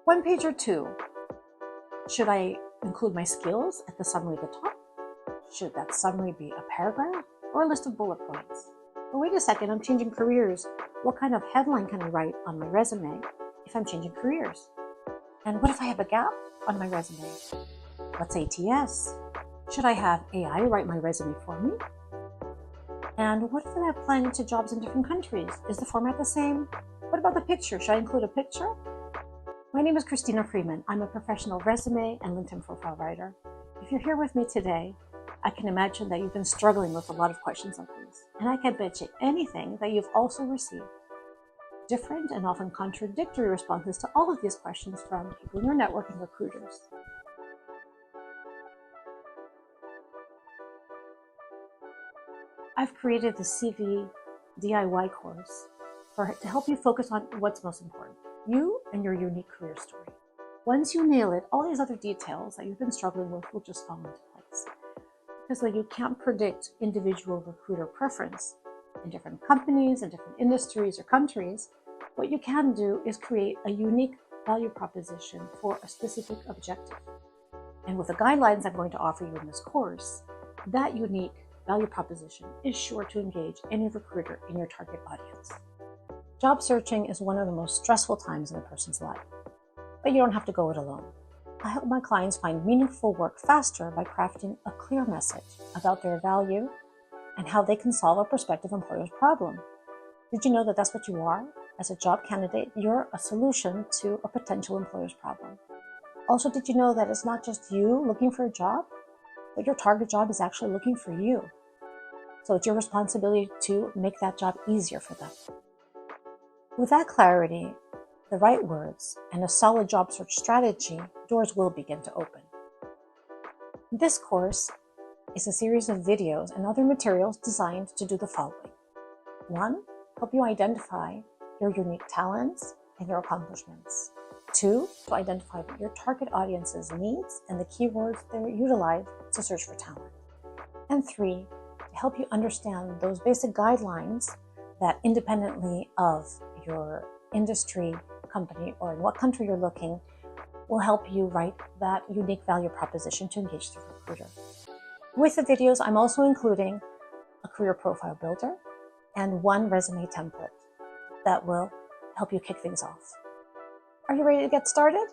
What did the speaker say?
One page or two. Should I include my skills at the summary at the top? Should that summary be a paragraph or a list of bullet points? But wait a second, I'm changing careers. What kind of headline can I write on my resume if I'm changing careers? And what if I have a gap on my resume? What's ATS? Should I have AI write my resume for me? And what if I apply to jobs in different countries? Is the format the same? What about the picture? Should I include a picture? My name is Christina Freeman. I'm a professional resume and LinkedIn profile writer. If you're here with me today, I can imagine that you've been struggling with a lot of questions like these. And I can bet you anything that you've also received different and often contradictory responses to all of these questions from people in your network and recruiters. I've created the CV DIY course to help you focus on what's most important, you and your unique career story. Once you nail it, all these other details that you've been struggling with will just fall into place. Because though you can't predict individual recruiter preference in different companies and different industries or countries, what you can do is create a unique value proposition for a specific objective. And with the guidelines I'm going to offer you in this course, that unique value proposition is sure to engage any recruiter in your target audience. Job searching is one of the most stressful times in a person's life, but you don't have to go it alone. I help my clients find meaningful work faster by crafting a clear message about their value and how they can solve a prospective employer's problem. Did you know that that's what you are? As a job candidate, you're a solution to a potential employer's problem. Also, did you know that it's not just you looking for a job, but your target job is actually looking for you? So it's your responsibility to make that job easier for them. With that clarity, the right words, and a solid job search strategy, doors will begin to open. This course is a series of videos and other materials designed to do the following. 1, help you identify your unique talents and your accomplishments. 2, to identify what your target audience's needs and the keywords they utilize to search for talent. And 3, to help you understand those basic guidelines that independently of your industry, company, or in what country you're looking, will help you write that unique value proposition to engage the recruiter. With the videos, I'm also including a career profile builder and 1 resume template that will help you kick things off. Are you ready to get started?